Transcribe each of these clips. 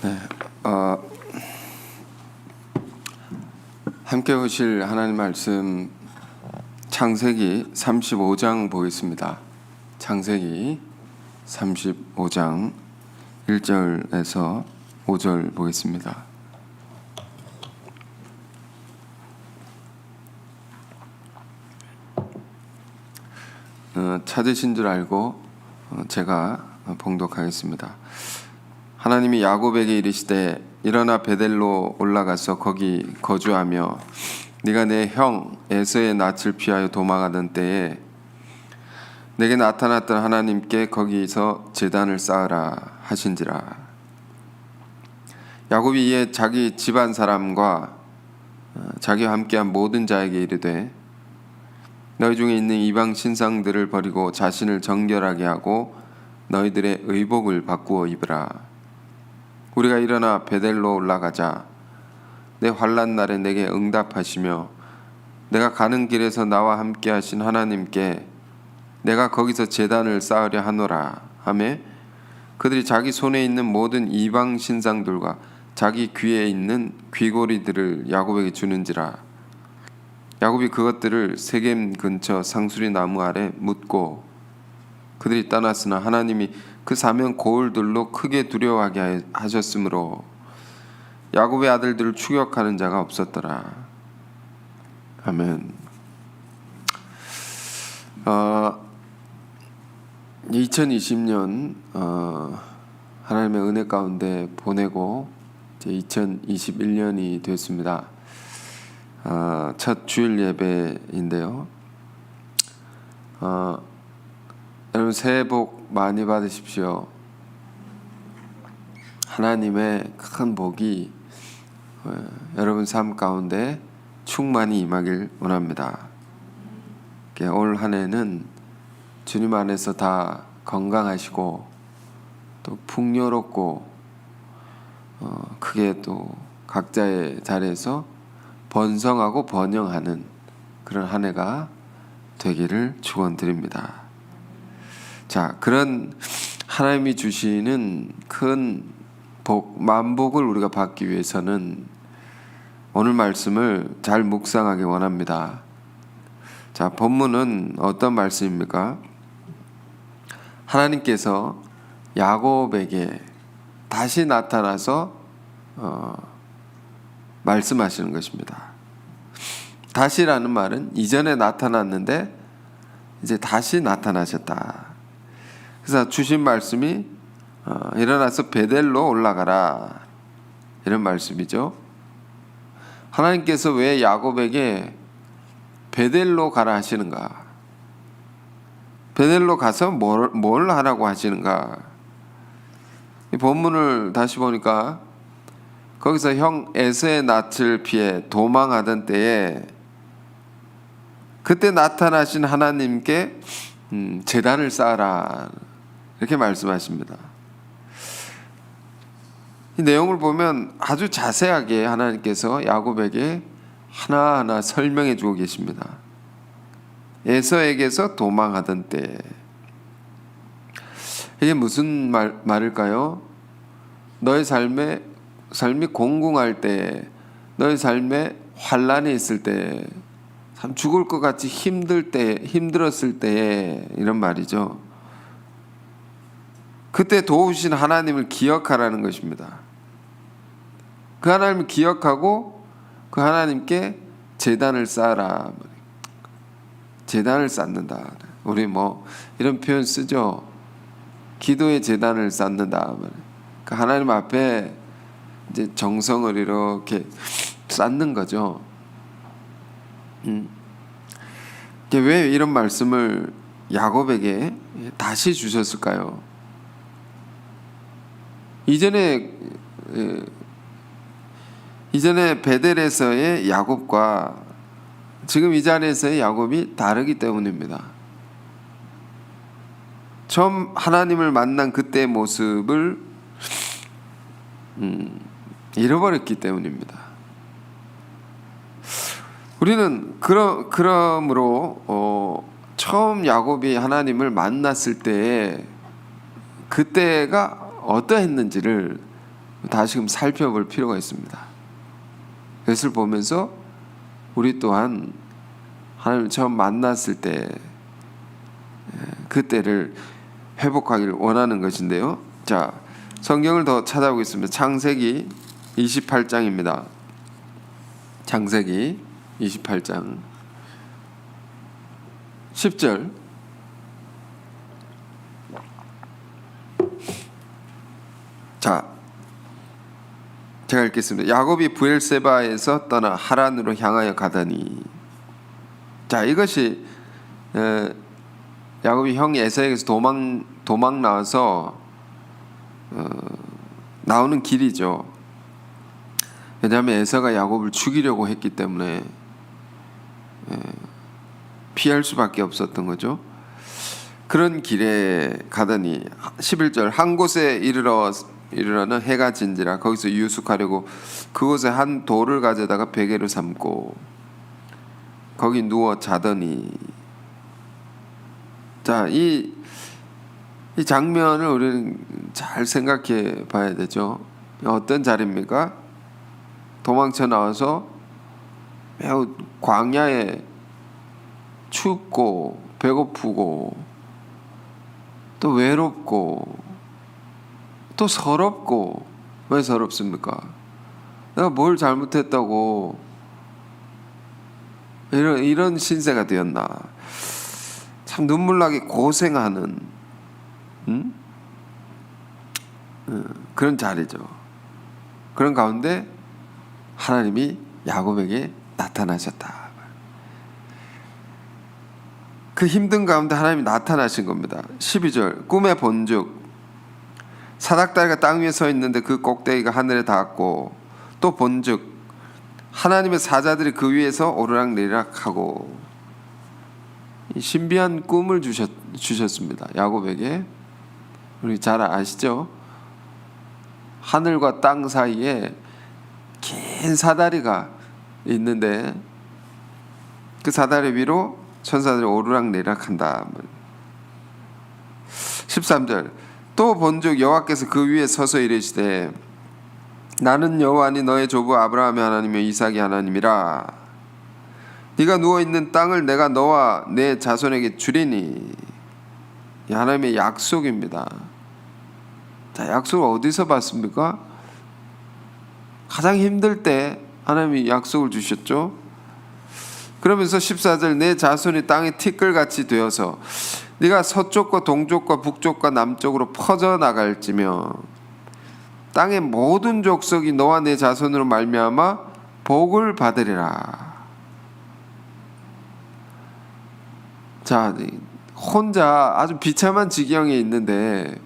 네, 함께 보실 하나님 말씀 창세기 35장 보겠습니다. 창세기 35장 1절에서 5절 보겠습니다. 찾으신 줄 알고 제가 봉독하겠습니다. 하나님이 야곱에게 이르시되 일어나 베델로 올라가서 거기 거주하며 네가 내 형 에서의 낯을 피하여 도망하던 때에 내게 나타났던 하나님께 거기서 제단을 쌓으라 하신지라. 야곱이 이에 자기 집안 사람과 자기와 함께한 모든 자에게 이르되 너희 중에 있는 이방 신상들을 버리고 자신을 정결하게 하고 너희들의 의복을 바꾸어 입으라. 우리가 일어나 베델로 올라가자. 내 환난 날에 내게 응답하시며 내가 가는 길에서 나와 함께 하신 하나님께 내가 거기서 제단을 쌓으려 하노라 하매 그들이 자기 손에 있는 모든 이방 신상들과 자기 귀에 있는 귀고리들을 야곱에게 주는지라. 야곱이 그것들을 세겜 근처 상수리 나무 아래 묻고 그들이 떠났으나 하나님이 그 사면 고울들로 크게 두려워하게 하셨으므로 야곱의 아들들을 추격하는 자가 없었더라. 아멘. 2020년 하나님의 은혜 가운데 보내고 이제 2021년이 됐습니다. 첫 주일 예배인데요. 여러분 새해 복 많이 받으십시오. 하나님의 큰 복이 여러분 삶 가운데 충만히 임하길 원합니다. 올 한 해는 주님 안에서 다 건강하시고 또 풍요롭고 크게 또 각자의 자리에서 번성하고 번영하는 그런 한 해가 되기를 축원드립니다. 자, 그런 하나님이 주시는 큰 복, 만복을 우리가 받기 위해서는 오늘 말씀을 잘 묵상하기 원합니다. 자, 본문은 어떤 말씀입니까? 하나님께서 야곱에게 다시 나타나서 말씀하시는 것입니다. 다시라는 말은 이전에 나타났는데 이제 다시 나타나셨다. 그래서 주신 말씀이 일어나서 베델로 올라가라 이런 말씀이죠. 하나님께서 왜 야곱에게 베델로 가라 하시는가? 베델로 가서 뭘 하라고 하시는가? 이 본문을 다시 보니까 거기서 형 에서의 낯을 피해 도망하던 때에 그때 나타나신 하나님께 제단을 쌓아라 이렇게 말씀하십니다. 이 내용을 보면 아주 자세하게 하나님께서 야곱에게 하나하나 설명해 주고 계십니다. 에서에게서 도망하던 때 이게 무슨 말일까요? 너의 삶이 공공할 때, 너의 삶에 환난이 있을 때, 참 죽을 것 같이 힘들었을 때 이런 말이죠. 그때 도우신 하나님을 기억하라는 것입니다. 그 하나님을 기억하고 그 하나님께 제단을 쌓아라. 제단을 쌓는다. 우리 이런 표현 쓰죠. 기도의 제단을 쌓는다. 그 하나님 앞에 이제 정성을 이렇게 쌓는 거죠. 왜 이런 말씀을 야곱에게 다시 주셨을까요? 이전에 베델에서의 야곱과 지금 이 자리에서의 야곱이 다르기 때문입니다. 처음 하나님을 만난 그때의 모습을 잃어버렸기 때문입니다. 우리는 그러므로 처음 야곱이 하나님을 만났을 때 그때가 어떠했는지를 다시금 살펴볼 필요가 있습니다. 그것을 보면서 우리 또한 하나님을 처음 만났을 때 그때를 회복하기를 원하는 것인데요. 자, 성경을 더 찾아보겠습니다. 창세기 28장입니다. 창세기 28장 10절. 자, 제가 읽겠습니다. 야곱이 브엘세바에서 떠나 하란으로 향하여 가더니. 자, 이것이 야곱이 형 에사에게서 도망 나와서 나오는 길이죠. 왜냐하면 에사가 야곱을 죽이려고 했기 때문에 피할 수밖에 없었던 거죠. 그런 길에 가더니 11절 한 곳에 이르러는 해가 진지라 거기서 유숙하려고 그곳에 한 돌을 가져다가 베개로 삼고 거기 누워 자더니. 자, 이 장면을 우리는 잘 생각해 봐야 되죠. 어떤 자리입니까? 도망쳐 나와서 매우 광야에 춥고 배고프고 또 외롭고 또 서럽고. 왜 서럽습니까? 내가 뭘 잘못했다고 이런 신세가 되었나. 참 눈물나게 고생하는 그런 자리죠. 그런 가운데 하나님이 야곱에게 나타나셨다. 그 힘든 가운데 하나님이 나타나신 겁니다. 12절 꿈에 본즉 사닥다리가 땅 위에 서 있는데 그 꼭대기가 하늘에 닿았고 또 본즉 하나님의 사자들이 그 위에서 오르락내리락하고. 신비한 꿈을 주셨습니다. 야곱에게. 우리 잘 아시죠? 하늘과 땅 사이에 긴 사다리가 있는데 그 사다리 위로 천사들이 오르락내리락한다. 13절 또 본즉 여호와께서 그 위에 서서 이르시되 나는 여호와니 너의 조부 아브라함의 하나님이며 이삭의 하나님이라. 네가 누워있는 땅을 내가 너와 내 자손에게 주리니. 이 하나님의 약속입니다. 자, 약속을 어디서 받습니까? 가장 힘들 때 하나님이 약속을 주셨죠. 그러면서 14절 내 자손이 땅의 티끌같이 되어서 네가 서쪽과 동쪽과 북쪽과 남쪽으로 퍼져나갈지며 땅의 모든 족속이 너와 내 자손으로 말미암아 복을 받으리라. 자, 혼자 아주 비참한 지경에 있는데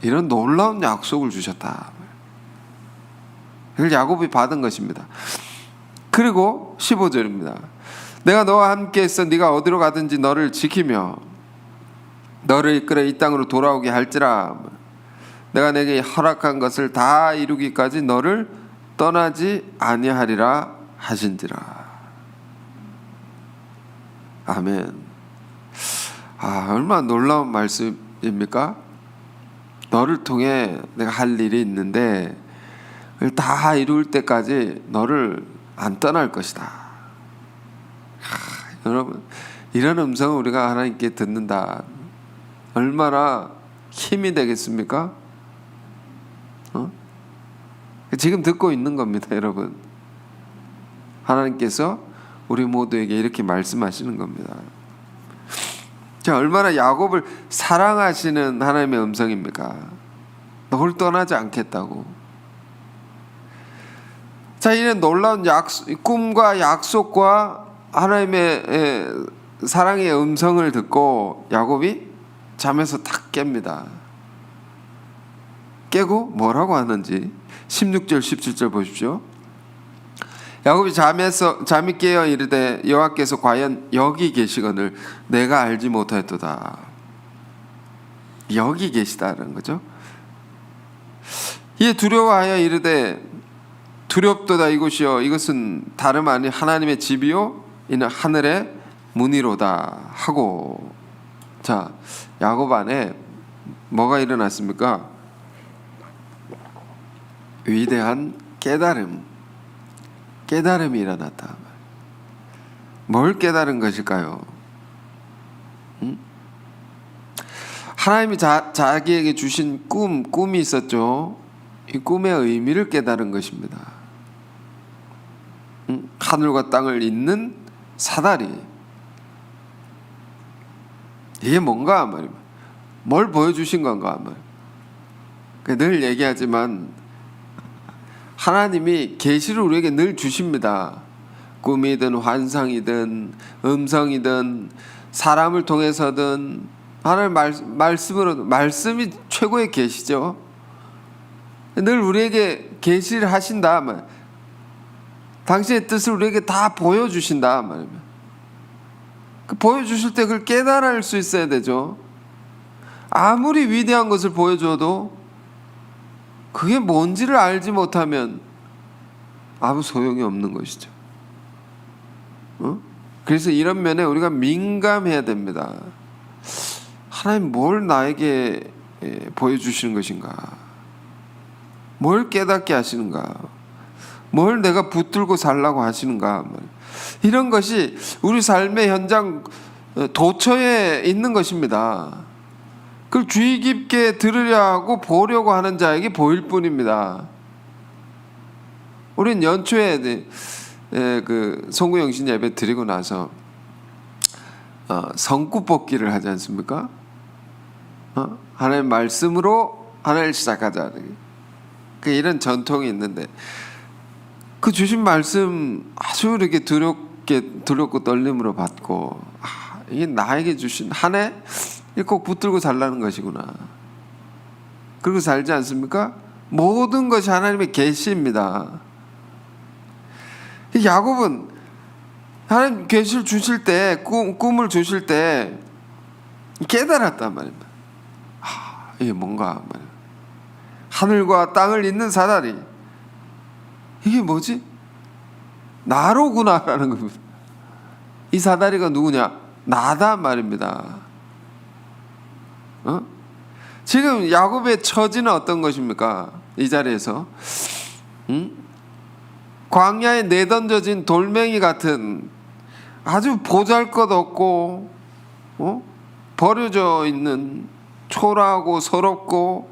이런 놀라운 약속을 주셨다. 이걸 야곱이 받은 것입니다. 그리고 15절입니다. 내가 너와 함께 있어 네가 어디로 가든지 너를 지키며 너를 이끌어 이 땅으로 돌아오게 할지라. 내가 내게 허락한 것을 다 이루기까지 너를 떠나지 아니하리라 하신지라. 아멘. 얼마나 놀라운 말씀입니까? 너를 통해 내가 할 일이 있는데 그걸 다 이룰 때까지 너를 안 떠날 것이다. 여러분, 이런 음성을 우리가 하나님께 듣는다. 얼마나 힘이 되겠습니까? 지금 듣고 있는 겁니다, 여러분. 하나님께서 우리 모두에게 이렇게 말씀하시는 겁니다. 자, 얼마나 야곱을 사랑하시는 하나님의 음성입니까? 너를 떠나지 않겠다고. 자, 이런 놀라운 꿈과 약속과 하나님의 사랑의 음성을 듣고 야곱이 잠에서 탁 깹니다. 깨고 뭐라고 하는지 16절 17절 보십시오. 야곱이 잠이 깨어 이르되 여호와께서 과연 여기 계시거늘 내가 알지 못하였도다. 여기 계시다는 거죠. 이에 두려워하여 이르되 두렵도다 이곳이요 이것은 다름 아닌 하나님의 집이요 이는 하늘의 문이로다 하고. 자, 야곱 안에 뭐가 일어났습니까? 위대한 깨달음이 일어났다. 뭘 깨달은 것일까요? 하나님이 자기에게 주신 꿈이 있었죠. 이 꿈의 의미를 깨달은 것입니다. 하늘과 땅을 잇는 사다리. 이게 뭔가 말입니다. 뭘 보여주신 건가 말입니다. 늘 얘기하지만 하나님이 계시를 우리에게 늘 주십니다. 꿈이든 환상이든 음성이든 사람을 통해서든 하나님 말씀으로, 말씀이 최고의 계시죠. 늘 우리에게 계시를 하신다 말. 당신의 뜻을 우리에게 다 보여주신다 말입니다. 보여주실 때 그걸 깨달을 수 있어야 되죠. 아무리 위대한 것을 보여줘도 그게 뭔지를 알지 못하면 아무 소용이 없는 것이죠. 그래서 이런 면에 우리가 민감해야 됩니다. 하나님 뭘 나에게 보여주시는 것인가? 뭘 깨닫게 하시는가? 뭘 내가 붙들고 살라고 하시는가? 이런 것이 우리 삶의 현장 도처에 있는 것입니다. 그걸 주의 깊게 들으려 하고 보려고 하는 자에게 보일 뿐입니다. 우린 연초에 그 송구영신 예배 드리고 나서 성구 뽑기를 하지 않습니까? 하나님의 말씀으로 하나를 시작하자. 이런 전통이 있는데 그 주신 말씀 아주 이렇게 두렵고 떨림으로 받고 이게 나에게 주신 한 해 꼭 붙들고 살라는 것이구나. 그리고 살지 않습니까? 모든 것이 하나님의 계시입니다. 야곱은 하나님 계시를 주실 때 꿈을 주실 때 깨달았단 말입니다. 이게 뭔가 말이에요. 하늘과 땅을 잇는 사다리. 이게 뭐지? 나로구나라는 겁니다. 이 사다리가 누구냐? 나다 말입니다. 지금 야곱의 처지는 어떤 것입니까? 이 자리에서 광야에 내던져진 돌멩이 같은 아주 보잘것없고 버려져 있는 초라하고 서럽고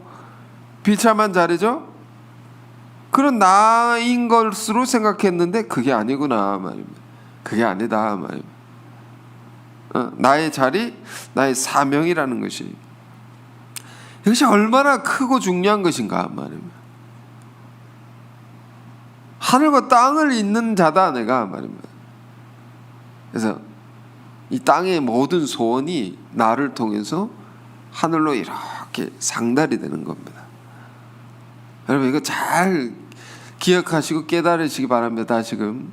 비참한 자리죠. 그런 나인 것으로 생각했는데 그게 아니구나 말입니다. 그게 아니다 말입니다. 나의 자리, 나의 사명이라는 것이 이것이 얼마나 크고 중요한 것인가 말입니다. 하늘과 땅을 잇는 자다 내가 말입니다. 그래서 이 땅의 모든 소원이 나를 통해서 하늘로 이렇게 상달이 되는 겁니다. 여러분 이거 잘 기억하시고 깨달으시기 바랍니다. 다시금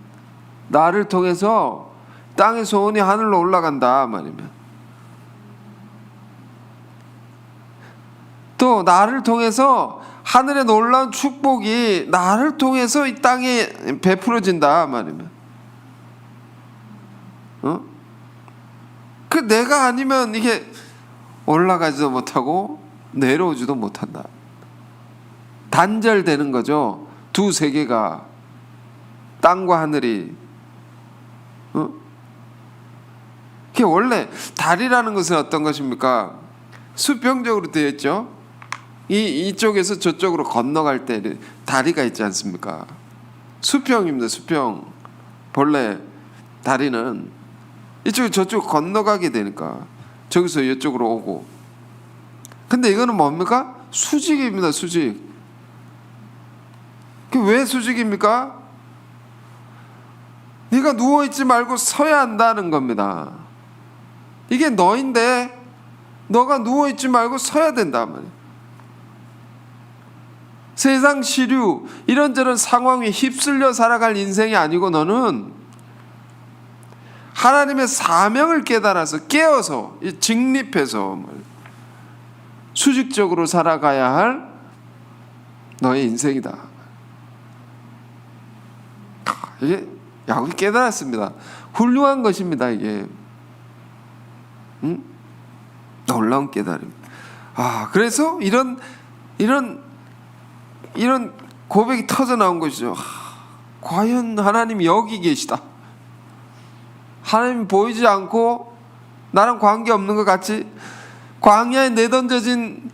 나를 통해서 땅의 소원이 하늘로 올라간다 말이면 또 나를 통해서 하늘의 놀라운 축복이 나를 통해서 이 땅에 베풀어진다 말이면 그 내가 아니면 이게 올라가지도 못하고 내려오지도 못한다. 단절되는 거죠. 두 세계가 땅과 하늘이 그게 원래 달이라는 것은 어떤 것입니까? 수평적으로 되어 있죠. 이쪽에서 저쪽으로 건너갈 때 다리가 있지 않습니까? 수평입니다. 수평. 본래 다리는 이쪽 저쪽 건너가게 되니까 저기서 이쪽으로 오고. 근데 이거는 뭡니까? 수직입니다. 수직. 그게 왜 수직입니까? 네가 누워있지 말고 서야 한다는 겁니다. 이게 너인데 너가 누워있지 말고 서야 된다 말이야. 세상 시류 이런저런 상황에 휩쓸려 살아갈 인생이 아니고 너는 하나님의 사명을 깨달아서 깨어서 직립해서 수직적으로 살아가야 할 너의 인생이다. 이게 야곱이 깨달았습니다. 훌륭한 것입니다. 이게 놀라운 깨달음. 그래서 이런 고백이 터져 나온 것이죠. 과연 하나님이 여기 계시다. 하나님 보이지 않고 나랑 관계없는 것 같이 광야에 내던져진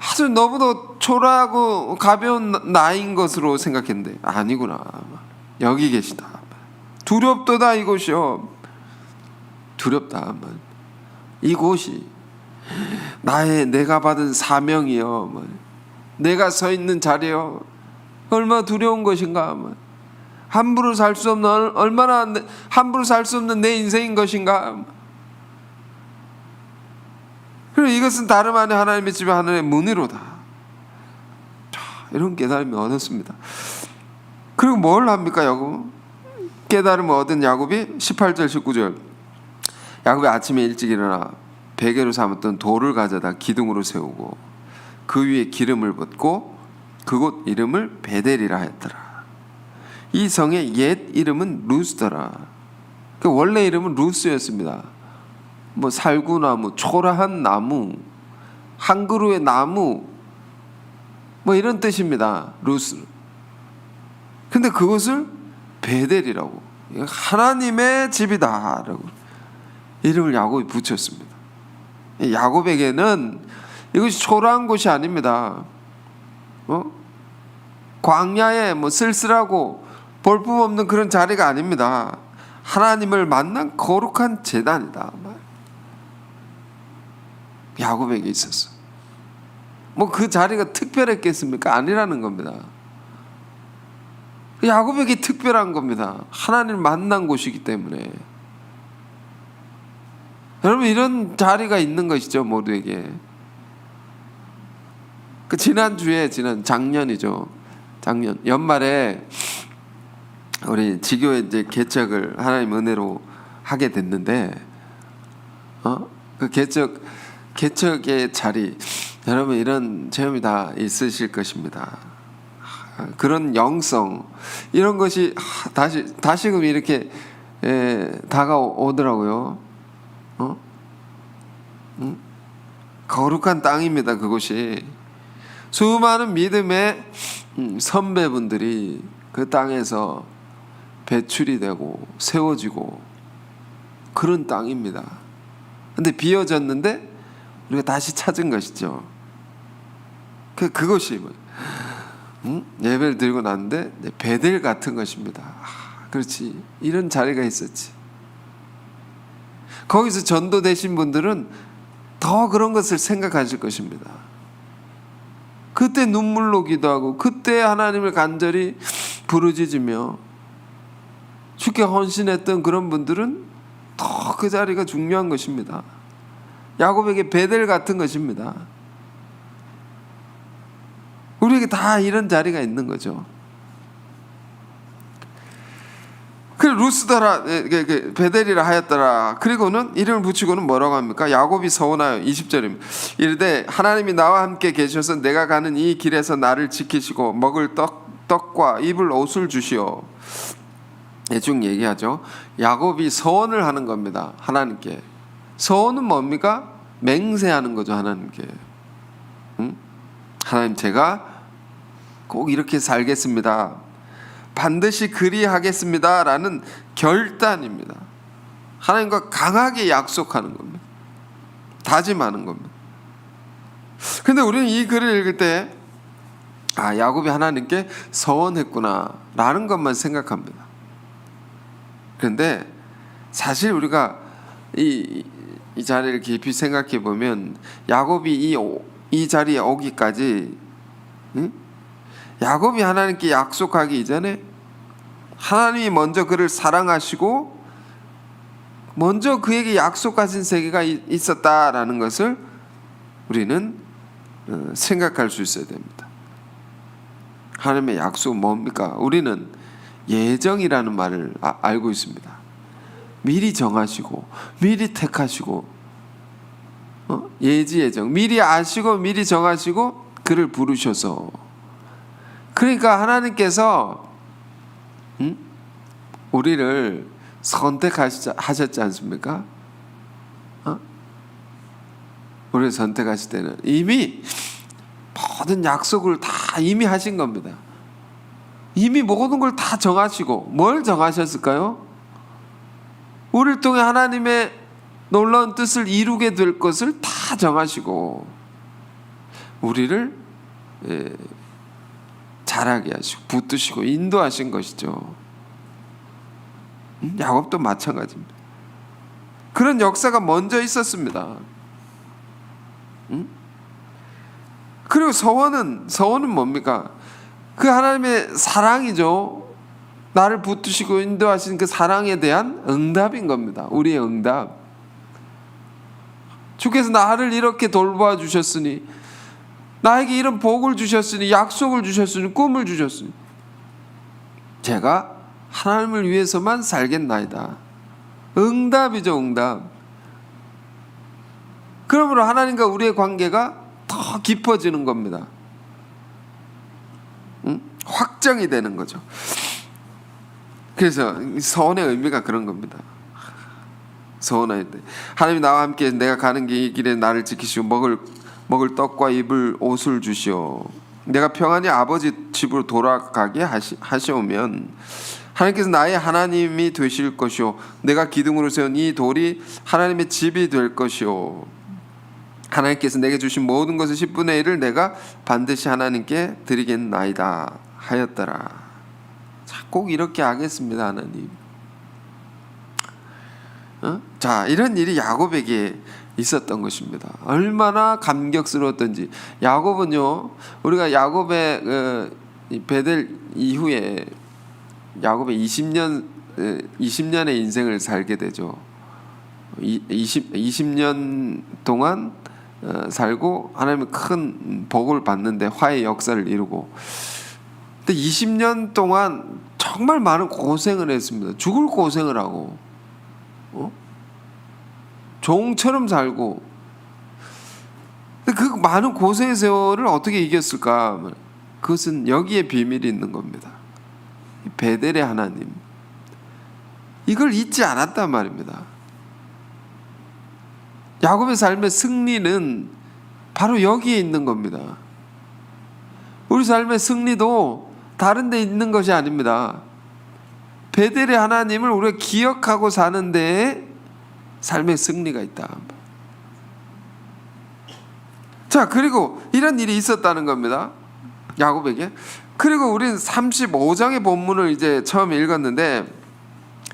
아주 너무도 초라하고 가벼운 나인 것으로 생각했는데 아니구나. 여기 계시다. 두렵도다 이곳이요. 두렵다. 이곳이 내가 받은 사명이요. 내가 서 있는 자리요. 얼마나 두려운 것인가. 함부로 살 수 없는 얼마나 함부로 살 수 없는 내 인생인 것인가. 그리고 이것은 다름 아닌 하나님의 집에 하늘의 문이로다. 이런 깨달음이 얻었습니다. 그리고 뭘 합니까 야곱? 깨달음을 얻은 야곱이 18절 19절 야곱이 아침에 일찍 일어나 베개로 삼았던 돌을 가져다 기둥으로 세우고 그 위에 기름을 붓고 그곳 이름을 베델이라 했더라. 이 성의 옛 이름은 루스더라. 원래 이름은 루스였습니다. 살구나무, 초라한 나무, 한 그루의 나무, 이런 뜻입니다. 루스. 근데 그것을 베델이라고, 하나님의 집이다라고 이름을 야곱이 붙였습니다. 야곱에게는 이것이 초라한 곳이 아닙니다. 광야에 쓸쓸하고 볼품없는 그런 자리가 아닙니다. 하나님을 만난 거룩한 제단이다. 야곱에게 있었어. 그 자리가 특별했겠습니까? 아니라는 겁니다. 야곱에게 특별한 겁니다. 하나님을 만난 곳이기 때문에. 여러분 이런 자리가 있는 것이죠. 모두에게. 지난주에 작년이죠. 작년 연말에 우리 지교회 이제 개척을 하나님 은혜로 하게 됐는데 그 개척의 자리, 여러분 이런 체험이 다 있으실 것입니다. 그런 영성 이런 것이 다시금 이렇게 다가오더라고요. 거룩한 땅입니다. 그곳이 수많은 믿음의 선배분들이 그 땅에서 배출이 되고 세워지고 그런 땅입니다. 근데 비어졌는데 우리가 다시 찾은 것이죠. 그것이 예배를 드리고 났는데 베델 같은 것입니다. 그렇지, 이런 자리가 있었지. 거기서 전도되신 분들은 더 그런 것을 생각하실 것입니다. 그때 눈물로 기도하고 그때 하나님을 간절히 부르짖으며 주께 헌신했던 그런 분들은 더 그 자리가 중요한 것입니다. 야곱에게 베델 같은 것입니다. 우리에게 다 이런 자리가 있는 거죠. 그래 루스더라 베델이라 하였더라. 그리고는 이름을 붙이고는 뭐라고 합니까? 야곱이 서원하여 20절입니다. 이르되 하나님이 나와 함께 계셔서 내가 가는 이 길에서 나를 지키시고 먹을 떡과 입을 옷을 주시오. 대충 얘기하죠. 야곱이 서원을 하는 겁니다. 하나님께. 서원은 뭡니까? 맹세하는 거죠. 하나님께. 하나님 제가 꼭 이렇게 살겠습니다. 반드시 그리하겠습니다 라는 결단입니다. 하나님과 강하게 약속하는 겁니다. 다짐하는 겁니다. 근데 우리는 이 글을 읽을 때 야곱이 하나님께 서원했구나 라는 것만 생각합니다. 그런데 사실 우리가 이 자리를 깊이 생각해 보면 야곱이 이 자리에 오기까지 야곱이 하나님께 약속하기 이전에 하나님이 먼저 그를 사랑하시고 먼저 그에게 약속하신 세계가 있었다라는 것을 우리는 생각할 수 있어야 됩니다. 하나님의 약속은 뭡니까? 우리는 예정이라는 말을 알고 있습니다. 미리 정하시고 미리 택하시고 예지예정, 미리 아시고 미리 정하시고 그를 부르셔서, 그러니까 하나님께서 우리를 선택하셨지 않습니까? 우리를 선택하실 때는 이미 모든 약속을 다 이미 하신 겁니다. 이미 모든 걸 다 정하시고 뭘 정하셨을까요? 우리를 통해 하나님의 놀라운 뜻을 이루게 될 것을 다 정하시고 우리를 자라게 하시고 붙드시고 인도하신 것이죠. 야곱도 마찬가지입니다. 그런 역사가 먼저 있었습니다. 그리고 서원은 뭡니까? 그 하나님의 사랑이죠. 나를 붙드시고 인도하신 그 사랑에 대한 응답인 겁니다. 우리의 응답. 주께서 나를 이렇게 돌보아 주셨으니, 나에게 이런 복을 주셨으니, 약속을 주셨으니, 꿈을 주셨으니 제가 하나님을 위해서만 살겠나이다. 응답이죠, 응답. 그러므로 하나님과 우리의 관계가 더 깊어지는 겁니다. 확정이 되는 거죠. 그래서 서원의 의미가 그런 겁니다. 서원할 때 하나님 나와 함께 내가 가는 이 길에 나를 지키시고 먹을 떡과 입을 옷을 주시오. 내가 평안히 아버지 집으로 돌아가게 하시오면 하나님께서 나의 하나님이 되실 것이요 내가 기둥으로 세운 이 돌이 하나님의 집이 될 것이요 하나님께서 내게 주신 모든 것의 10분의 1을 내가 반드시 하나님께 드리겠나이다 하였더라. 자, 꼭 이렇게 하겠습니다, 하나님. 자, 이런 일이 야곱에게 있었던 것입니다. 얼마나 감격스러웠던지. 야곱은요, 우리가 야곱의 베델 이후에 야곱의 20년의 인생을 살게 되죠. 20년 동안 살고 하나님의 큰 복을 받는데 화해의 역사를 이루고, 근데 20년 동안 정말 많은 고생을 했습니다. 죽을 고생을 하고 종처럼 살고. 근데 그 많은 고생의 세월을 어떻게 이겼을까? 그것은 여기에 비밀이 있는 겁니다. 베델의 하나님, 이걸 잊지 않았단 말입니다. 야곱의 삶의 승리는 바로 여기에 있는 겁니다. 우리 삶의 승리도 다른 데 있는 것이 아닙니다. 베델의 하나님을 우리가 기억하고 사는 데에 삶의 승리가 있다. 자, 그리고 이런 일이 있었다는 겁니다, 야곱에게. 그리고 우리는 35장의 본문을 이제 처음 읽었는데,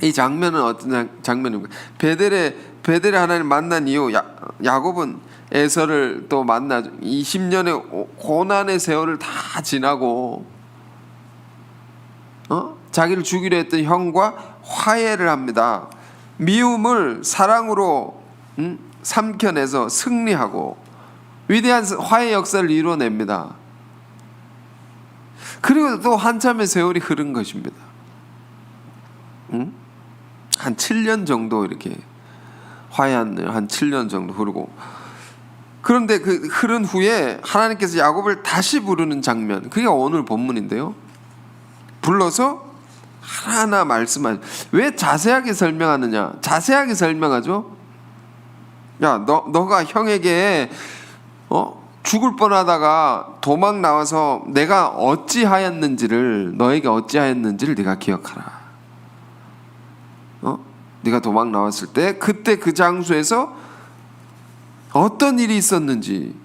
이 장면은 어떤 장면입니까? 베델의 하나님 만난 이후 야곱은 에서를 또 만나 20년의 고난의 세월을 다 지나고 자기를 죽이려 했던 형과 화해를 합니다. 미움을 사랑으로 삼켜내서 승리하고 위대한 화해 역사를 이루어냅니다. 그리고 또 한참의 세월이 흐른 것입니다. 한 7년 정도 이렇게 화해한 한 7년 정도 흐르고, 그런데 그 흐른 후에 하나님께서 야곱을 다시 부르는 장면, 그게 오늘 본문인데요. 불러서 하나하나 말씀하죠. 왜 자세하게 설명하느냐? 자세하게 설명하죠. 야, 너가 형에게 죽을 뻔하다가 도망 나와서 내가 어찌하였는지를, 너에게 어찌하였는지를 네가 기억하라. 네가 도망 나왔을 때 그때 그 장소에서 어떤 일이 있었는지,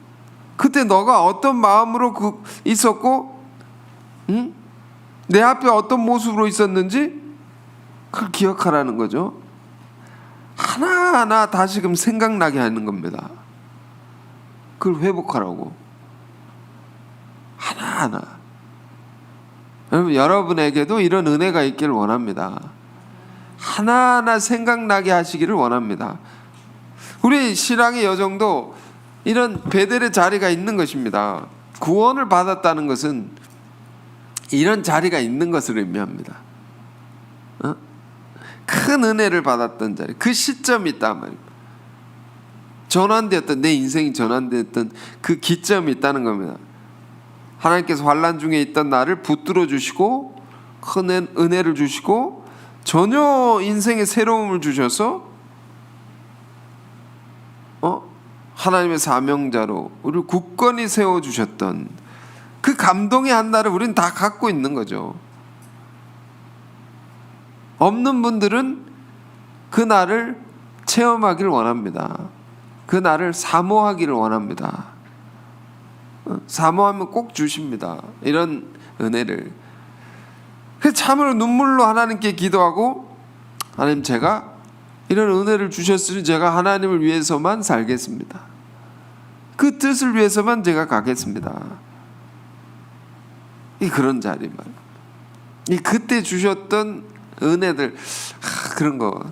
그때 너가 어떤 마음으로 있었고, 내 앞에 어떤 모습으로 있었는지 그걸 기억하라는 거죠. 하나하나 다시금 생각나게 하는 겁니다. 그걸 회복하라고. 하나하나. 여러분에게도 이런 은혜가 있기를 원합니다. 하나하나 생각나게 하시기를 원합니다. 우리 신앙의 여정도 이런 베델의 자리가 있는 것입니다. 구원을 받았다는 것은 이런 자리가 있는 것을 의미합니다. 큰 은혜를 받았던 자리, 그 시점이 있단 말입니다. 전환되었던, 내 인생이 전환되었던 그 기점이 있다는 겁니다. 하나님께서 환난 중에 있던 나를 붙들어 주시고 큰 은혜를 주시고 전혀 인생의 새로움을 주셔서 하나님의 사명자로 우리를 굳건히 세워주셨던 그 감동의 한 날을 우리는 다 갖고 있는 거죠. 없는 분들은 그 날을 체험하기를 원합니다. 그 날을 사모하기를 원합니다. 사모하면 꼭 주십니다. 이런 은혜를. 그래서 참으로 눈물로 하나님께 기도하고, 하나님, 제가 이런 은혜를 주셨으니 제가 하나님을 위해서만 살겠습니다. 그 뜻을 위해서만 제가 가겠습니다. 이 그런 자리만. 이 그때 주셨던 은혜들, 그런 거.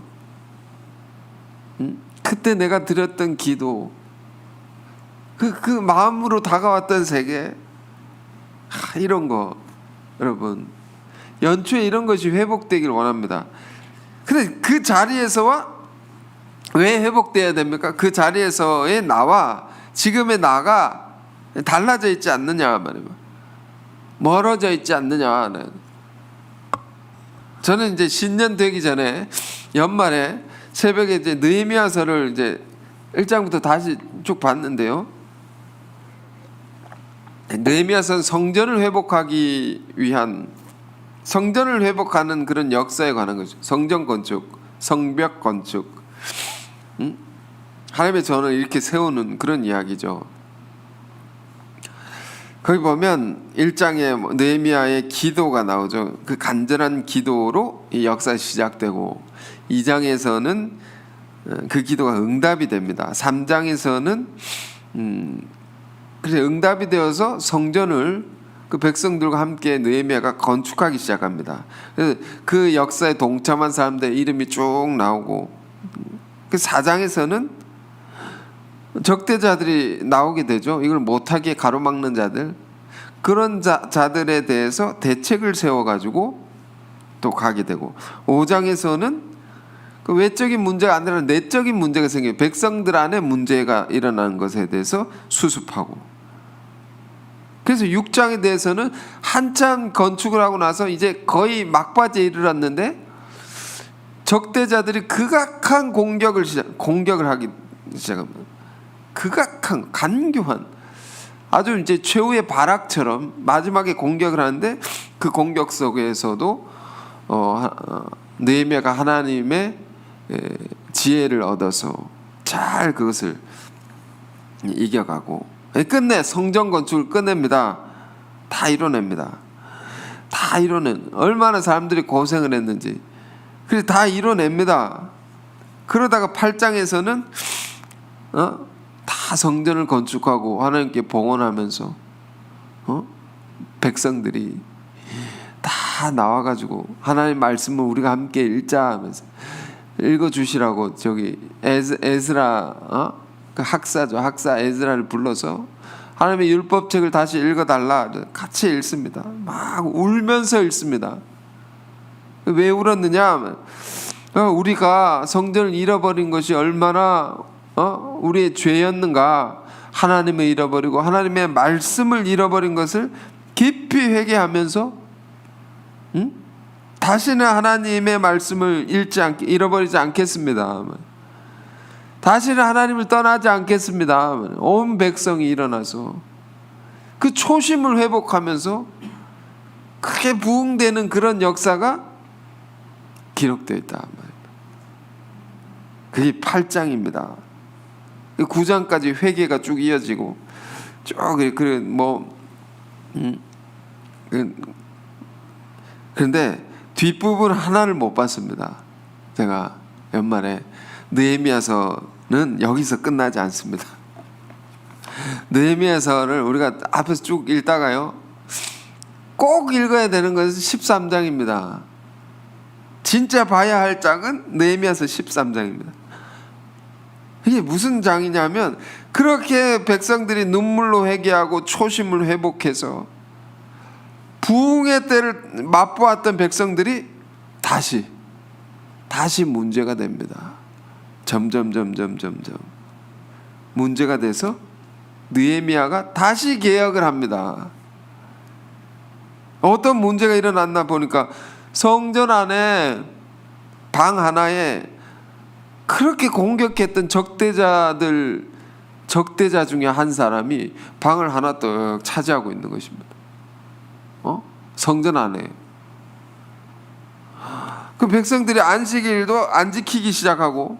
그때 내가 드렸던 기도, 그 마음으로 다가왔던 세계, 이런 거, 여러분, 연초에 이런 것이 회복되길 원합니다. 근데 그 자리에서와 왜 회복돼야 됩니까? 그 자리에서의 나와 지금의 나가 달라져 있지 않느냐 말이에요. 멀어져 있지 않느냐는. 저는 이제 신년 되기 전에 연말에 새벽에 이제 느헤미야서를 이제 1장부터 다시 쭉 봤는데요. 느헤미야서는 성전을 회복하기 위한, 성전을 회복하는 그런 역사에 관한 거죠. 성전 건축, 성벽 건축, 하나님의 전을 이렇게 세우는 그런 이야기죠. 거기 보면 1장에 느헤미야의 기도가 나오죠. 그 간절한 기도로 이 역사가 시작되고, 2장에서는 그 기도가 응답이 됩니다. 3장에서는 그래서 응답이 되어서 성전을 그 백성들과 함께 느헤미야가 건축하기 시작합니다. 그래서 그 역사에 동참한 사람들의 이름이 쭉 나오고, 그 4장에서는 적대자들이 나오게 되죠. 이걸 못하게 가로막는 자들, 그런 자들에 대해서 대책을 세워가지고 또 가게 되고, 5장에서는 그 외적인 문제가 아니라 내적인 문제가 생겨요. 백성들 안에 문제가 일어나는 것에 대해서 수습하고, 그래서 6장에 대해서는 한참 건축을 하고 나서 이제 거의 막바지에 이르렀는데 적대자들이 극악한 공격을 하기 시작합니다. 극악한, 간교한, 아주 이제 최후의 발악처럼 마지막에 공격을 하는데, 그 공격 속에서도 느헤미야가 하나님의 지혜를 얻어서 잘 그것을 이겨가고 끝내 성전 건축을 끝냅니다. 다 이뤄냅니다. 다 이뤄낸, 얼마나 사람들이 고생을 했는지, 그래서 다 이뤄냅니다. 그러다가 8장에서는 다 성전을 건축하고 하나님께 봉헌하면서 백성들이 다 나와가지고 하나님 말씀을 우리가 함께 읽자 하면서 읽어주시라고 저기 에스라, 그 학사죠. 학사 에스라를 불러서 하나님의 율법책을 다시 읽어달라, 같이 읽습니다. 막 울면서 읽습니다. 왜 울었느냐? 우리가 성전을 잃어버린 것이 얼마나 우리의 죄였는가. 하나님을 잃어버리고 하나님의 말씀을 잃어버린 것을 깊이 회개하면서 다시는 하나님의 말씀을 잃어버리지 않겠습니다. 다시는 하나님을 떠나지 않겠습니다. 온 백성이 일어나서 그 초심을 회복하면서 크게 부흥되는 그런 역사가 기록되어 있다. 그게 8장입니다. 9장까지 회개가 쭉 이어지고 쭉 그런데 뒷부분 하나를 못 봤습니다. 제가 연말에 느헤미야서는 여기서 끝나지 않습니다. 느헤미야서를 우리가 앞에서 쭉 읽다가요, 꼭 읽어야 되는 것은 13장입니다. 진짜 봐야 할 장은 느헤미야서 13장입니다. 이게 무슨 장이냐면, 그렇게 백성들이 눈물로 회개하고 초심을 회복해서 부흥의 때를 맛보았던 백성들이 다시 문제가 됩니다. 점점 문제가 돼서 느헤미야가 다시 개혁을 합니다. 어떤 문제가 일어났나 보니까 성전 안에 방 하나에 그렇게 공격했던 적대자 중에 한 사람이 방을 하나 떡 차지하고 있는 것입니다. 성전 안에. 그 백성들이 안식일도 안 지키기 시작하고,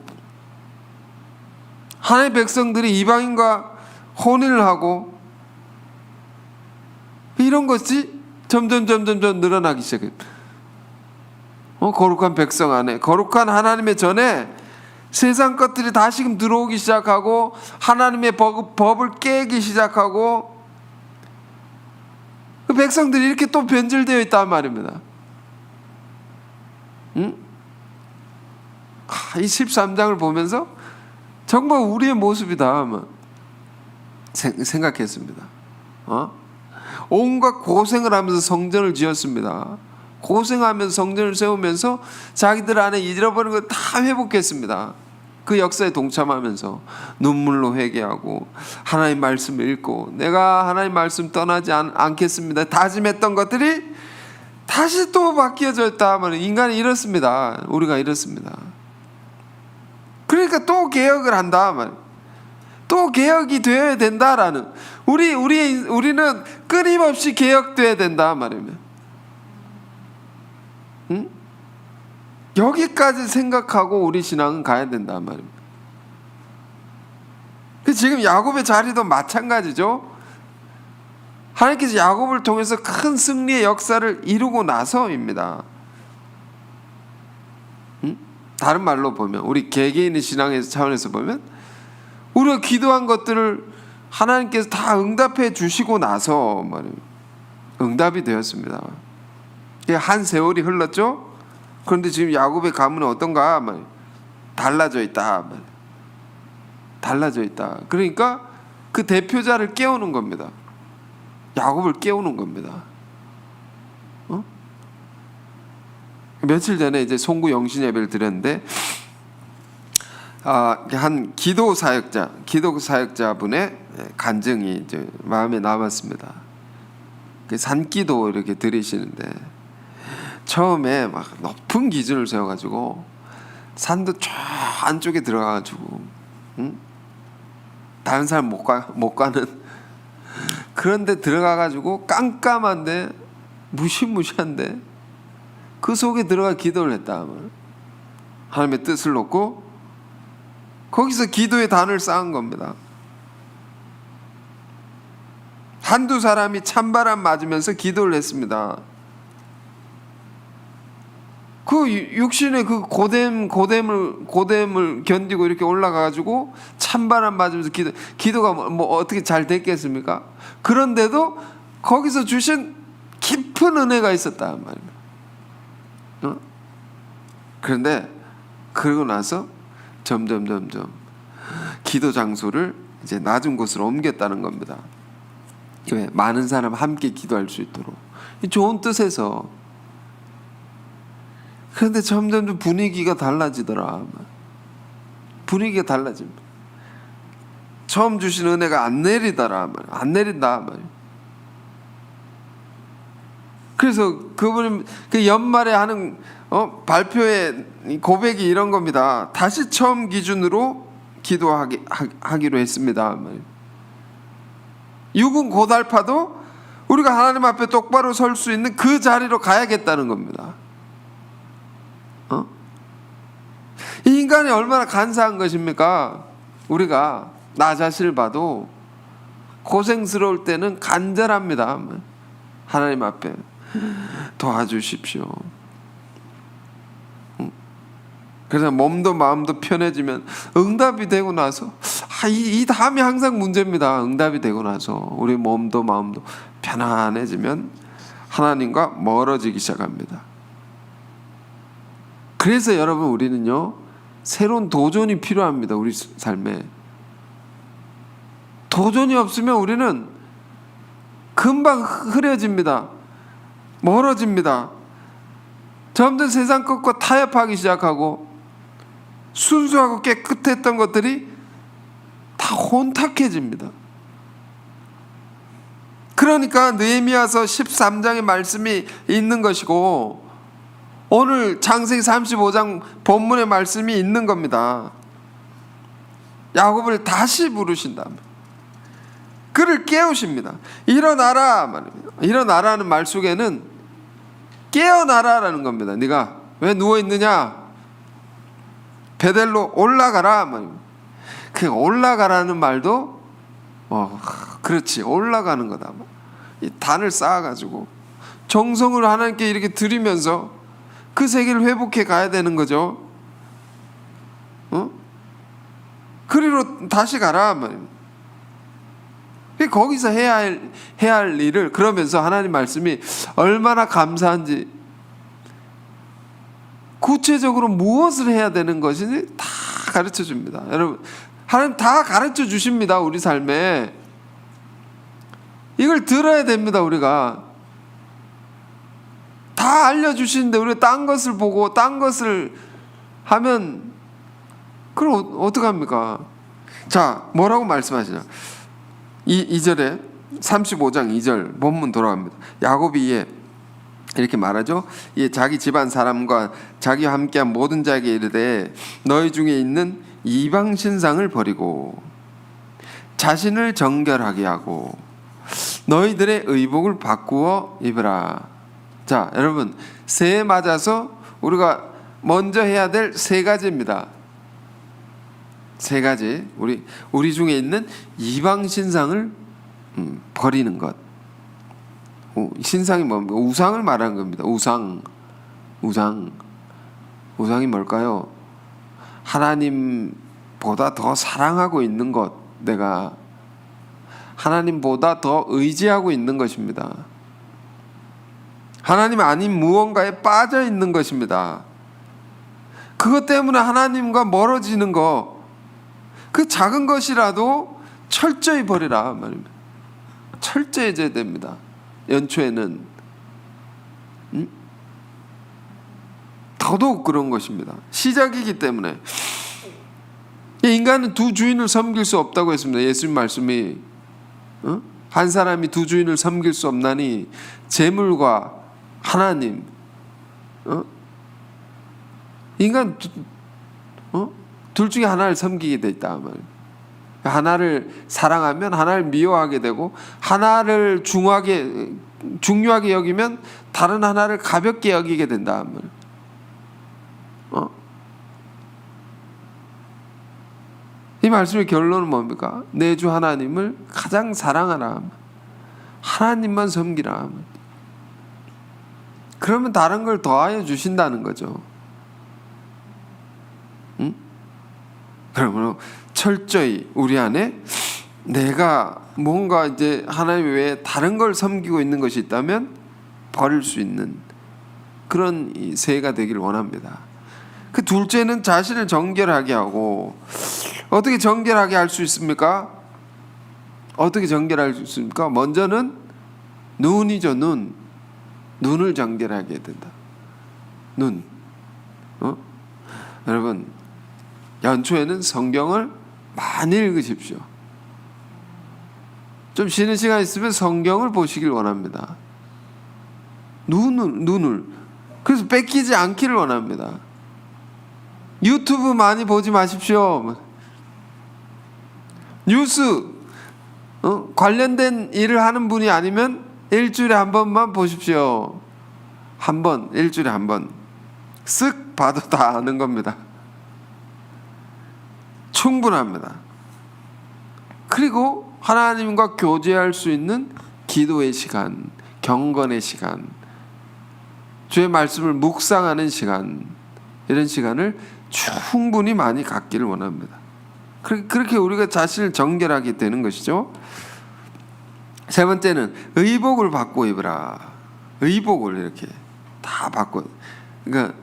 하나님의 백성들이 이방인과 혼인을 하고, 이런 것이 점점 늘어나기 시작해요. 거룩한 백성 안에, 거룩한 하나님의 전에 세상 것들이 다시금 들어오기 시작하고, 하나님의 법을 깨기 시작하고, 그 백성들이 이렇게 또 변질되어 있단 말입니다. 이 13장을 보면서 정말 우리의 모습이다 생각했습니다. 온갖 고생을 하면서 성전을 지었습니다. 고생하면서 성전을 세우면서 자기들 안에 잃어버린 걸 다 회복했습니다. 그 역사에 동참하면서 눈물로 회개하고 하나님 말씀을 읽고, 내가 하나님 말씀 떠나지 않겠습니다 다짐했던 것들이 다시 또 바뀌어져 있다 하면 인간이 이렇습니다. 우리가 이렇습니다. 그러니까 또 개혁을 한다 말이에요. 또 개혁이 되어야 된다라는, 우리는 끊임없이 개혁되어야 된다 말입니다. 여기까지 생각하고 우리 신앙은 가야 된다 말입니다. 지금 야곱의 자리도 마찬가지죠. 하나님께서 야곱을 통해서 큰 승리의 역사를 이루고 나서입니다. 다른 말로 보면, 우리 개개인의 신앙의 차원에서 보면, 우리가 기도한 것들을 하나님께서 다 응답해 주시고 나서 말이에요. 응답이 되었습니다. 한 세월이 흘렀죠. 그런데 지금 야곱의 가문은 어떤가? 달라져 있다. 달라져 있다. 그러니까 그 대표자를 깨우는 겁니다. 야곱을 깨우는 겁니다. 며칠 전에 이제 송구 영신 예배를 드렸는데, 한 기도 사역자분의 간증이 이제 마음에 남았습니다. 산기도 이렇게 들으시는데, 처음에 막 높은 기준을 세워가지고 산도 저 안쪽에 들어가가지고, 다른 사람 못 가는 그런데 들어가가지고 깜깜한데 무시무시한데 그 속에 들어가 기도를 했다. 하나님의 뜻을 놓고 거기서 기도의 단을 쌓은 겁니다. 한두 사람이 찬바람 맞으면서 기도를 했습니다. 그 육신의 그 고됨을 견디고 이렇게 올라가가지고 찬바람 맞으면서 기도가 뭐 어떻게 잘 됐겠습니까? 그런데도 거기서 주신 깊은 은혜가 있었다 말입니다. 그런데 그러고 나서 점점 기도 장소를 이제 낮은 곳으로 옮겼다는 겁니다. 왜? 많은 사람 함께 기도할 수 있도록. 좋은 뜻에서. 그런데 점점 분위기가 달라지더라. 분위기가 달라집니다. 처음 주신 은혜가 안 내린다. 그래서 그분이 그 연말에 하는 발표의 고백이 이런 겁니다. 다시 처음 기준으로 기도하기로 했습니다. 육은 고달파도 우리가 하나님 앞에 똑바로 설 수 있는 그 자리로 가야겠다는 겁니다. 이 인간이 얼마나 간사한 것입니까? 우리가 나 자신을 봐도 고생스러울 때는 간절합니다. 하나님 앞에 도와주십시오. 그래서 몸도 마음도 편해지면 응답이 되고 나서 이 다음이 항상 문제입니다. 응답이 되고 나서 우리 몸도 마음도 편안해지면 하나님과 멀어지기 시작합니다. 그래서 여러분, 우리는요, 새로운 도전이 필요합니다. 우리 삶에 도전이 없으면 우리는 금방 흐려집니다. 멀어집니다. 점점 세상 것과 타협하기 시작하고 순수하고 깨끗했던 것들이 다 혼탁해집니다. 그러니까 느헤미야서 13장의 말씀이 있는 것이고 오늘 창세기 35장 본문의 말씀이 있는 겁니다. 야곱을 다시 부르신다. 그를 깨우십니다. 일어나라 말입니다. 일어나라는 말 속에는 깨어나라라는 겁니다. 네가 왜 누워 있느냐? 베델로 올라가라. 그 올라가라는 말도 그렇지, 올라가는 거다. 이 단을 쌓아가지고 정성을 하나님께 이렇게 드리면서 그 세계를 회복해 가야 되는 거죠. 그리로 다시 가라 말입니다. 거기서 해야 할 일을, 그러면서 하나님 말씀이 얼마나 감사한지, 구체적으로 무엇을 해야 되는 것인지 다 가르쳐 줍니다. 여러분, 하나님 다 가르쳐 주십니다. 우리 삶에 이걸 들어야 됩니다. 우리가 다 알려주시는데 우리가 딴 것을 보고 딴 것을 하면 그럼 어떡합니까? 자, 뭐라고 말씀하시냐? 2절에 35장 2절 본문 돌아갑니다. 야곱이 이렇게 말하죠. 자기 집안 사람과 자기와 함께한 모든 자에게 이르되 너희 중에 있는 이방 신상을 버리고 자신을 정결하게 하고 너희들의 의복을 바꾸어 입으라. 자, 여러분, 새해 맞아서 우리가 먼저 해야 될 세 가지입니다. 세 가지. 우리 중에 있는 이방 신상을 버리는 것. 신상이 뭡니까? 우상을 말하는 겁니다. 우상이 뭘까요? 하나님보다 더 사랑하고 있는 것, 내가 하나님보다 더 의지하고 있는 것입니다. 하나님 아닌 무언가에 빠져 있는 것입니다. 그것 때문에 하나님과 멀어지는 거, 그 작은 것이라도 철저히 버리라 말입니다. 철저히 해야 됩니다. 연초에는 더더욱 그런 것입니다. 시작이기 때문에. 인간은 두 주인을 섬길 수 없다고 했습니다. 예수님 말씀이 한 사람이 두 주인을 섬길 수 없나니 재물과 하나님, 인간 둘 중에 하나를 섬기게 돼 있다. 하나를 사랑하면 하나를 미워하게 되고, 하나를 중요하게 여기면 다른 하나를 가볍게 여기게 된다. 이 말씀의 결론은 뭡니까? 내 주 하나님을 가장 사랑하라. 하나님만 섬기라. 그러면 다른 걸 더하여 주신다는 거죠. 그러므로 철저히 우리 안에 내가 뭔가 이제 하나님 외에 다른 걸 섬기고 있는 것이 있다면 버릴 수 있는 그런 이 새해가 되기를 원합니다. 그 둘째는 자신을 정결하게 하고, 어떻게 정결하게 할 수 있습니까? 어떻게 정결할 수 있습니까? 먼저는 눈이죠. 눈을 정결하게 해야 된다. 눈. 여러분, 연초에는 성경을 많이 읽으십시오. 좀 쉬는 시간 있으면 성경을 보시길 원합니다. 눈을. 그래서 뺏기지 않기를 원합니다. 유튜브 많이 보지 마십시오. 뉴스 관련된 일을 하는 분이 아니면 일주일에 한 번만 보십시오. 일주일에 한 번. 쓱 봐도 다 아는 겁니다. 충분합니다. 그리고 하나님과 교제할 수 있는 기도의 시간, 경건의 시간, 주의 말씀을 묵상하는 시간, 이런 시간을 충분히 많이 갖기를 원합니다. 그렇게 우리가 자신을 정결하게 되는 것이죠. 세 번째는 의복을 바꿔 입으라. 의복을 이렇게 다 바꿔. 그러니까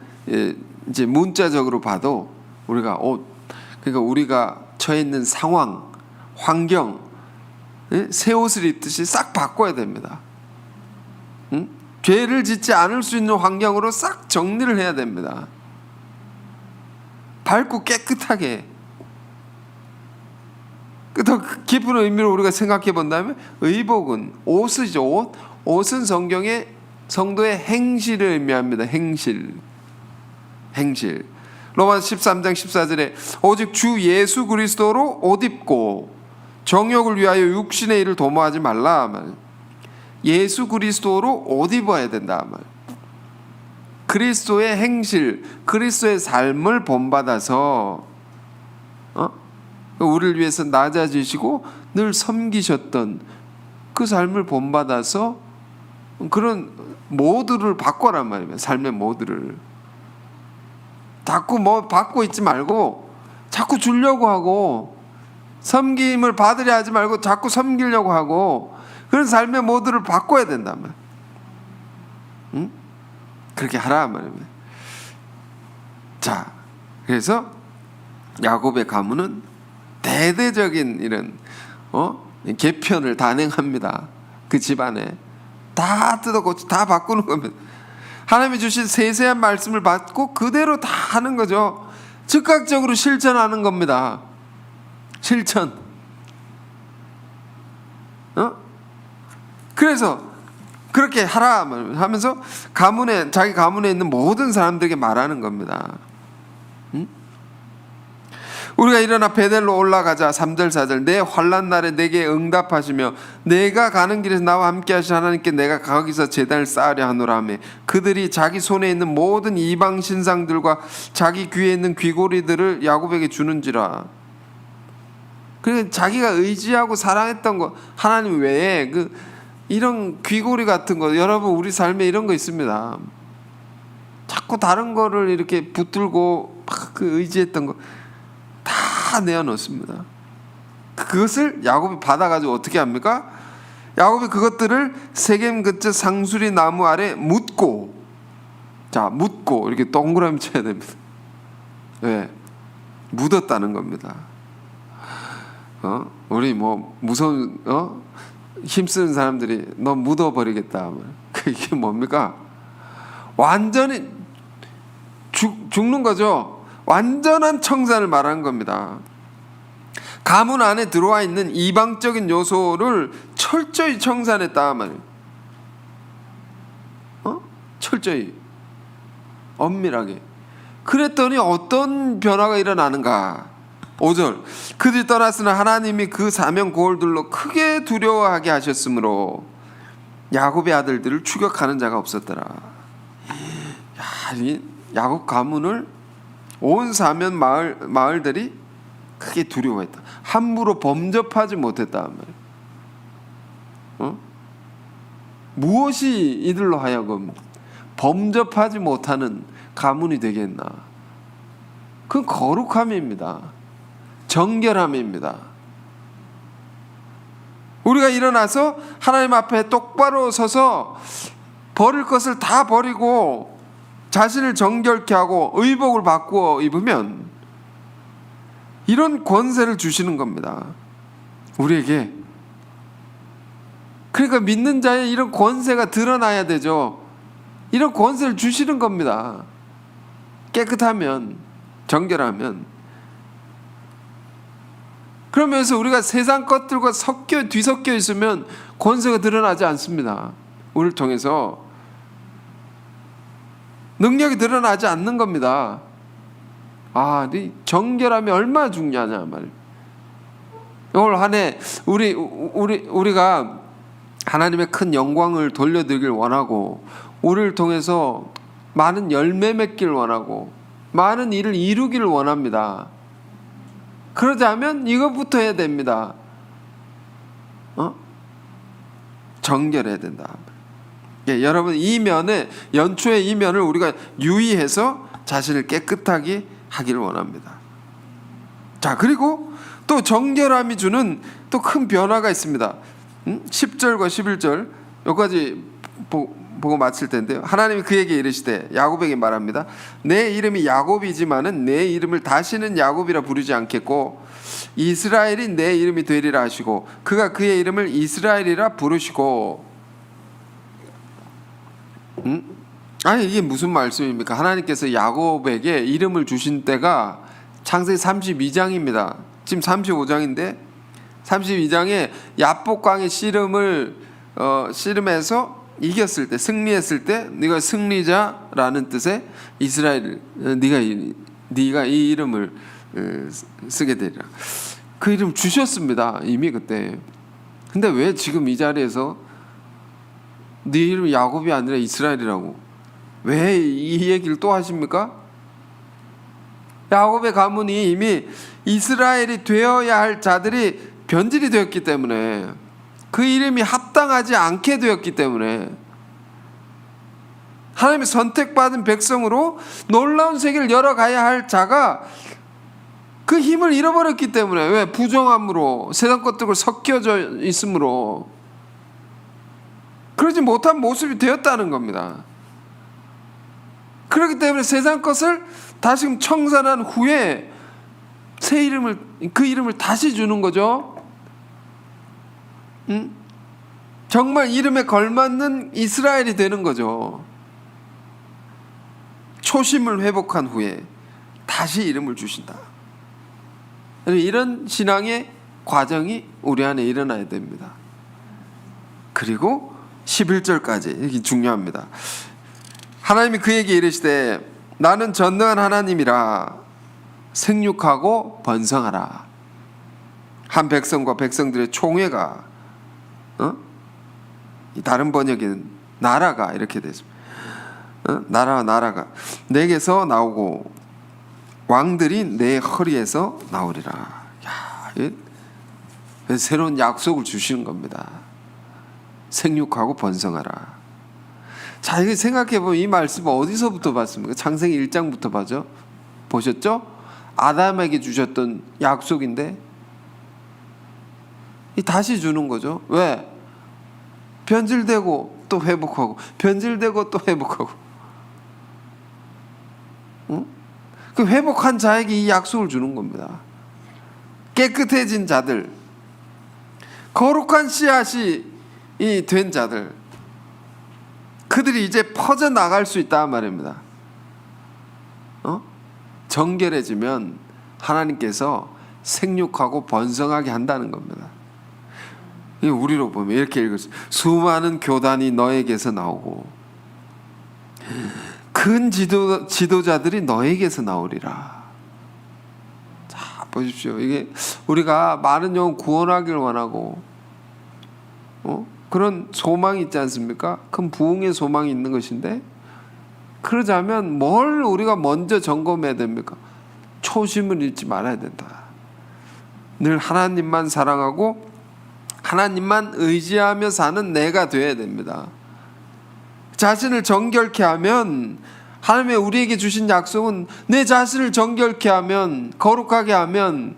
이제 문자적으로 봐도 우리가 그러니까 우리가 처해 있는 상황, 환경, 새 옷을 입듯이 싹 바꿔야 됩니다. 죄를 짓지 않을 수 있는 환경으로 싹 정리를 해야 됩니다. 밝고 깨끗하게. 더 깊은 의미로 우리가 생각해 본다면 의복은 옷이죠. 옷은 성도의 행실을 의미합니다. 행실. 로마서 13장 14절에 오직 주 예수 그리스도로 옷 입고 정욕을 위하여 육신의 일을 도모하지 말라 말. 예수 그리스도로 옷 입어야 된다 말. 그리스도의 행실, 그리스도의 삶을 본받아서 우리를 위해서 낮아지시고 늘 섬기셨던 그 삶을 본받아서 그런 모드를 바꿔란 말이에요. 삶의 모드를. 자꾸 뭐 받고 있지 말고 자꾸 주려고 하고, 섬김을 받으려 하지 말고 자꾸 섬기려고 하고, 그런 삶의 모드를 바꿔야 된단 말이에요. 응? 그렇게 하란 말이에요. 자, 그래서 야곱의 가문은 대대적인 이런 개편을 단행합니다. 그 집안에 다 뜯어고치 다 바꾸는 겁니다. 하나님이 주신 세세한 말씀을 받고 그대로 다 하는 거죠. 즉각적으로 실천하는 겁니다. 실천. 그래서 그렇게 하라 하면서 자기 가문에 있는 모든 사람들에게 말하는 겁니다. 우리가 일어나 베델로 올라가자. 3절 4절 내 환난 날에 내게 응답하시며 내가 가는 길에서 나와 함께 하신 하나님께 내가 거기서 제단을 쌓으려 하노라 하며 그들이 자기 손에 있는 모든 이방 신상들과 자기 귀에 있는 귀고리들을 야곱에게 주는지라. 그러니까 자기가 의지하고 사랑했던 거 하나님 외에 이런 귀고리 같은 거, 여러분 우리 삶에 이런 거 있습니다. 자꾸 다른 거를 이렇게 붙들고 막 의지했던 거 다 내어놓습니다. 그것을 야곱이 받아가지고 어떻게 합니까? 야곱이 그것들을 세겜 근처 상수리 나무 아래 묻고, 자, 묻고 이렇게 동그라미 쳐야 됩니다. 왜? 묻었다는 겁니다. 우리 뭐 무서운 힘쓰는 사람들이 너 묻어버리겠다. 그게 뭡니까? 완전히 죽는 거죠. 완전한 청산을 말하는 겁니다. 가문 안에 들어와 있는 이방적인 요소를 철저히 청산했다 말이에요. 철저히 엄밀하게. 그랬더니 어떤 변화가 일어나는가? 5절 그들이 떠났으나 하나님이 그 사명 고을들로 크게 두려워하게 하셨으므로 야곱의 아들들을 추격하는 자가 없었더라. 이 야곱 가문을 온 사면 마을들이 크게 두려워했다. 함부로 범접하지 못했다. 무엇이 이들로 하여금 범접하지 못하는 가문이 되겠나? 그건 거룩함입니다. 정결함입니다. 우리가 일어나서 하나님 앞에 똑바로 서서 버릴 것을 다 버리고 자신을 정결케 하고 의복을 바꾸어 입으면 이런 권세를 주시는 겁니다. 우리에게. 그러니까 믿는 자의 이런 권세가 드러나야 되죠. 이런 권세를 주시는 겁니다. 깨끗하면, 정결하면. 그러면서 우리가 세상 것들과 뒤섞여 있으면 권세가 드러나지 않습니다. 우리를 통해서 능력이 드러나지 않는 겁니다. 이 정결함이 얼마나 중요하냐 말이에요. 올 한 해 우리가 하나님의 큰 영광을 돌려드리길 원하고, 우리를 통해서 많은 열매 맺기를 원하고, 많은 일을 이루기를 원합니다. 그러자면 이것부터 해야 됩니다. 정결해야 된다. 여러분 연초의 이 면을 우리가 유의해서 자신을 깨끗하게 하기를 원합니다. 자, 그리고 또 정결함이 주는 또 큰 변화가 있습니다. 10절과 11절 여기까지 보고 마칠 텐데요. 하나님이 그에게 이르시되 야곱에게 말합니다. 내 이름이 야곱이지만은 내 이름을 다시는 야곱이라 부르지 않겠고 이스라엘이 내 이름이 되리라 하시고 그가 그의 이름을 이스라엘이라 부르시고. 이게 무슨 말씀입니까? 하나님께서 야곱에게 이름을 주신 때가 창세기 32장입니다. 지금 35장인데 32장에 야복강의 씨름에서 이겼을 때, 승리했을 때 네가 승리자라는 뜻의 이스라엘, 네가 이 이름을 쓰게 되리라. 그 이름 주셨습니다. 이미 그때. 근데 왜 지금 이 자리에서 네 이름 야곱이 아니라 이스라엘이라고? 왜 이 얘기를 또 하십니까? 야곱의 가문이 이미 이스라엘이 되어야 할 자들이 변질이 되었기 때문에, 그 이름이 합당하지 않게 되었기 때문에, 하나님의 선택받은 백성으로 놀라운 세계를 열어가야 할 자가 그 힘을 잃어버렸기 때문에, 왜? 부정함으로, 세상 것들과 섞여져 있으므로 그러지 못한 모습이 되었다는 겁니다. 그렇기 때문에 세상 것을 다시금 청산한 후에 새 이름을, 그 이름을 다시 주는 거죠. 정말 이름에 걸맞는 이스라엘이 되는 거죠. 초심을 회복한 후에 다시 이름을 주신다. 이런 신앙의 과정이 우리 안에 일어나야 됩니다. 그리고 11절까지, 이게 중요합니다. 하나님이 그에게 이르시되 나는 전능한 하나님이라 생육하고 번성하라. 한 백성과 백성들의 총회가, 다른 번역에는 나라가 이렇게 됐습니다. 나라와 나라가 내게서 나오고 왕들이 내 허리에서 나오리라. 야, 새로운 약속을 주시는 겁니다. 생육하고 번성하라. 자, 이거 생각해보면 이 말씀 어디서부터 봤습니까? 창세기 1장부터 봐죠. 보셨죠? 아담에게 주셨던 약속인데 다시 주는 거죠. 왜? 변질되고 또 회복하고, 변질되고 또 회복하고. 그 회복한 자에게 이 약속을 주는 겁니다. 깨끗해진 자들, 거룩한 씨앗이 된 자들, 그들이 이제 퍼져나갈 수 있다 말입니다. 정결해지면 하나님께서 생육하고 번성하게 한다는 겁니다. 우리로 보면 이렇게 읽었어요. 수많은 교단이 너에게서 나오고 큰 지도자들이 너에게서 나오리라. 자, 보십시오. 이게 우리가 많은 영혼 구원하기를 원하고, 그런 소망이 있지 않습니까? 큰 부흥의 소망이 있는 것인데, 그러자면 뭘 우리가 먼저 점검해야 됩니까? 초심을 잃지 말아야 된다. 늘 하나님만 사랑하고 하나님만 의지하며 사는 내가 되어야 됩니다. 자신을 정결케 하면, 하나님의 우리에게 주신 약속은 내 자신을 정결케 하면, 거룩하게 하면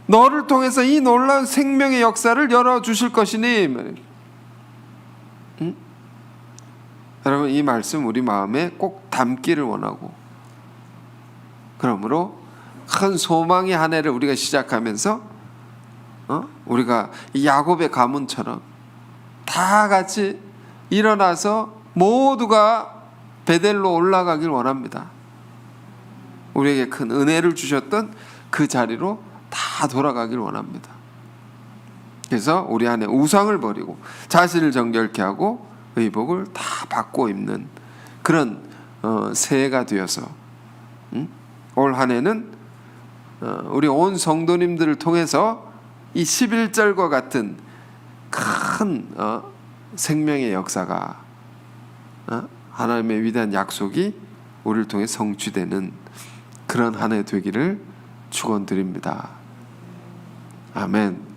너를 통해서 이 놀라운 생명의 역사를 열어주실 것이니. 여러분, 이 말씀 우리 마음에 꼭 담기를 원하고, 그러므로 큰 소망의 한 해를 우리가 시작하면서 우리가 이 야곱의 가문처럼 다 같이 일어나서 모두가 베델로 올라가길 원합니다. 우리에게 큰 은혜를 주셨던 그 자리로 다 돌아가길 원합니다. 그래서 우리 안에 우상을 버리고 자신을 정결케 하고 의복을 다 바꿔 입는 그런 새해가 되어서 올 한 해는 우리 온 성도님들을 통해서 이 11절과 같은 큰 생명의 역사가, 하나님의 위대한 약속이 우리를 통해 성취되는 그런 한 해 되기를 축원드립니다. 아멘.